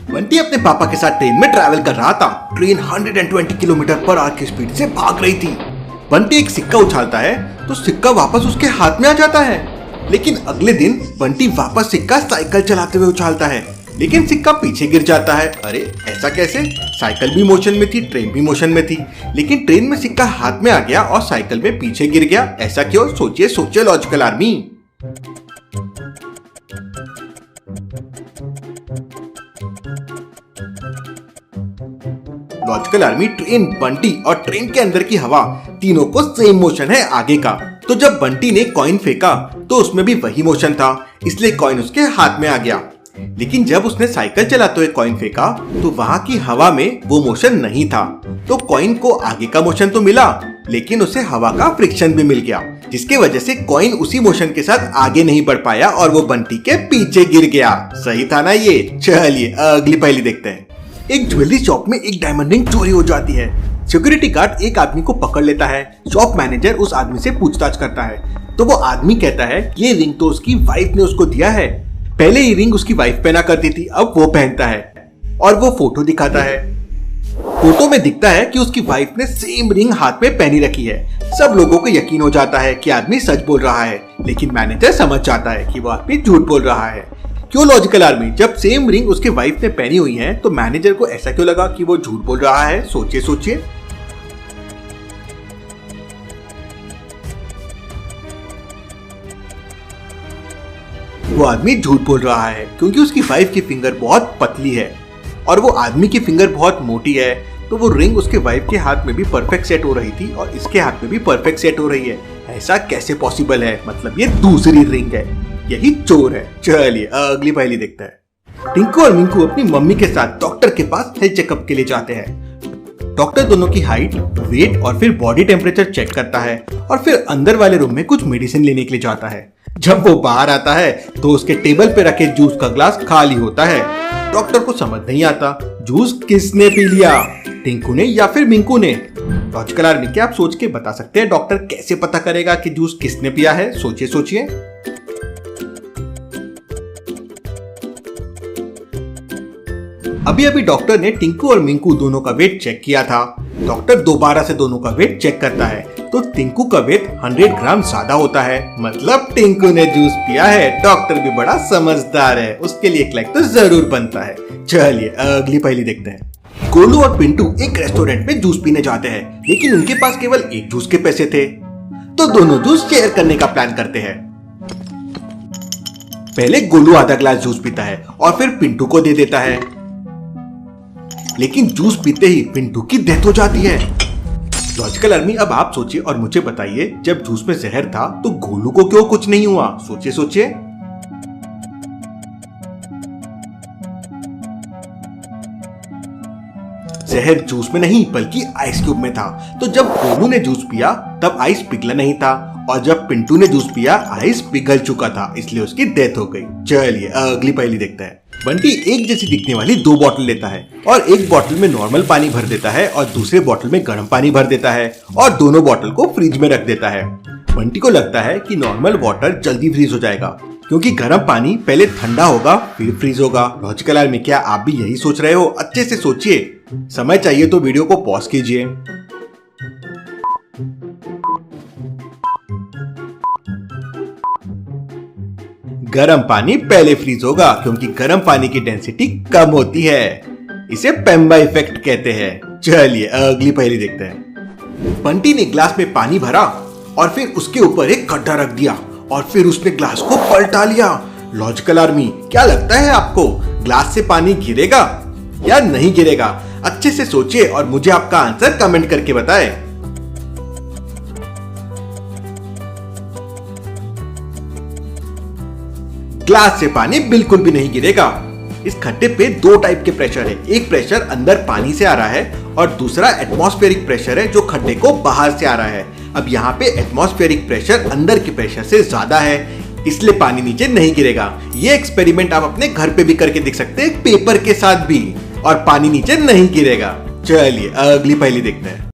बंटी अपने पापा के साथ ट्रेन में ट्रैवल कर रहा था। ट्रेन 120 किलोमीटर पर आवर की स्पीड से भाग रही थी। बंटी एक सिक्का उछालता है तो सिक्का वापस उसके हाथ में आ जाता है। लेकिन अगले दिन बंटी वापस सिक्का साइकिल चलाते हुए उछालता है, लेकिन सिक्का पीछे गिर जाता है। अरे ऐसा कैसे? साइकिल भी मोशन में थी, ट्रेन भी मोशन में थी, लेकिन ट्रेन में सिक्का हाथ में आ गया और साइकिल में पीछे गिर गया। ऐसा क्यों? सोचिए सोचिए logical army. Logical army, train, Bunty और ट्रेन के अंदर की हवा तीनों को सेम मोशन है आगे का। तो जब बंटी ने कॉइन फेंका तो उसमें भी वही मोशन था, इसलिए कॉइन उसके हाथ में आ गया। लेकिन जब उसने साइकिल चलाते हुए कॉइन फेंका तो वहां की हवा में वो मोशन नहीं था। तो कॉइन को आगे का मोशन तो मिला, लेकिन उसे हवा का फ्रिक्शन भी मिल गया, जिसके वजह से कॉइन उसी मोशन के साथ आगे नहीं बढ़ पाया और वो बंटी के पीछे गिर गया। सही था ना ये? चलिए अगली पहेली देखते हैं। एक ज्वेलरी शॉप में एक डायमंड रिंग चोरी हो जाती है। सिक्योरिटी गार्ड एक आदमी को पकड़ लेता है। शॉप मैनेजर उस आदमी से पूछताछ करता है तो वो आदमी कहता है ये रिंग तो उसकी वाइफ ने उसको दिया है। पहले ये रिंग उसकी वाइफ पहना करती थी, अब वो पहनता है। और वो फोटो दिखाता है। फोटो में दिखता है कि उसकी वाइफ ने सेम रिंग हाथ में पहनी रखी है। सब लोगों को यकीन हो जाता है कि आदमी सच बोल रहा है, लेकिन मैनेजर समझ जाता है कि वो आदमी झूठ बोल रहा है। क्यों लॉजिकल आर्मी? जब सेम रिंग उसके वाइफ ने पहनी हुई है तो मैनेजर को ऐसा क्यों लगा कि वो झूठ बोल रहा है? सोचिए सोचिए। वो आदमी झूठ बोल रहा है क्योंकि उसकी वाइफ की फिंगर बहुत पतली है और वो आदमी की फिंगर बहुत मोटी है। तो वो रिंग उसके वाइफ के हाथ में भी परफेक्ट सेट हो रही थी और इसके हाथ में भी परफेक्ट सेट हो रही है। ऐसा कैसे पॉसिबल है? मतलब ये दूसरी रिंग है, यही चोर है। चलिए अगली पहेली देखते हैं। टिंकू और मिंकू अपनी मम्मी के साथ डॉक्टर के पास हेल्थ चेकअप के लिए जाते हैं। डॉक्टर दोनों की हाइट, वेट और फिर बॉडी टेम्परेचर चेक करता है और फिर अंदर वाले रूम में कुछ मेडिसिन लेने के लिए जाता है। जब वो बाहर आता है तो उसके टेबल पे रखे जूस का ग्लास खाली होता है। डॉक्टर को समझ नहीं आता जूस किसने पी लिया, टिंकू ने या फिर मिंकू ने। लॉजिकल आर्मी, क्या आप सोच के बता सकते हैं डॉक्टर कैसे पता करेगा कि जूस किसने पिया है? सोचिए सोचिए। अभी अभी डॉक्टर ने टिंकू और मिंकू दोनों का वेट चेक किया था। डॉक्टर दोबारा से दोनों का वेट चेक करता है तो टिंकू का वेट 100 ग्राम ज्यादा होता है। मतलब टिंकू ने जूस पिया है। डॉक्टर भी बड़ा समझदार है, उसके लिए एक लाइक तो जरूर बनता है। चलिए अगली पहेली देखते हैं। गोलू और पिंटू एक रेस्टोरेंट में जूस पीने जाते हैं, लेकिन उनके पास केवल एक जूस के पैसे थे। तो दोनों जूस शेयर करने का प्लान करते हैं। पहले गोलू आधा ग्लास जूस पीता है और फिर पिंटू को दे देता है, लेकिन जूस पीते ही पिंटू की डेथ हो जाती है। लॉजिकल आर्मी, अब आप सोचिए और मुझे बताइए, जब जूस में जहर था तो गोलू को क्यों कुछ नहीं हुआ? सोचिए सोचिए। जहर जूस में नहीं बल्कि आइस क्यूब में था। तो जब गोलू ने जूस पिया तब आइस पिघला नहीं था और जब पिंटू ने जूस पिया आइस पिघल चुका था, इसलिए उसकी डेथ हो गई। चलिए अगली पहेली देखते हैं। बंटी एक जैसी दिखने वाली 2 बोतल लेता है और एक बोतल में नॉर्मल पानी भर देता है और दूसरे बोतल में गर्म पानी भर देता है और दोनों बोतल को फ्रिज में रख देता है। बंटी को लगता है कि नॉर्मल वाटर जल्दी फ्रीज हो जाएगा क्योंकि गर्म पानी पहले ठंडा होगा फिर फ्रीज होगा। लॉजिकल आर्मी, क्या आप भी यही सोच रहे हो? अच्छे से सोचिए। समय चाहिए तो वीडियो को पॉज कीजिए। गर्म पानी पहले फ्रीज होगा क्योंकि गर्म पानी की डेंसिटी कम होती है। इसे पेम्बा इफेक्ट कहते हैं। चलिए अगली पहेली देखते हैं। बंटी ने ग्लास में पानी भरा और फिर उसके ऊपर एक गड्ढा रख दिया और फिर उसने ग्लास को पलटा लिया। लॉजिकल आर्मी, क्या लगता है आपको, ग्लास से पानी गिरेगा या नहीं गिरेगा? अच्छे से सोचिए और मुझे आपका आंसर कमेंट करके बताएं। ग्लास से पानी बिल्कुल भी नहीं गिरेगा। इस खड्डे पे 2 टाइप के प्रेशर है। एक प्रेशर अंदर पानी से आ रहा है और दूसरा एटमॉस्फेरिक प्रेशर है जो खड्डे को बाहर से आ रहा है। अब यहाँ पे एटमॉस्फेरिक प्रेशर अंदर के प्रेशर से ज्यादा है, इसलिए पानी नीचे नहीं गिरेगा। ये एक्सपेरिमेंट आप अपने घर पे भी करके देख सकते हैं पेपर के साथ भी, और पानी नीचे नहीं गिरेगा। चलिए अगली पहेली देखते हैं।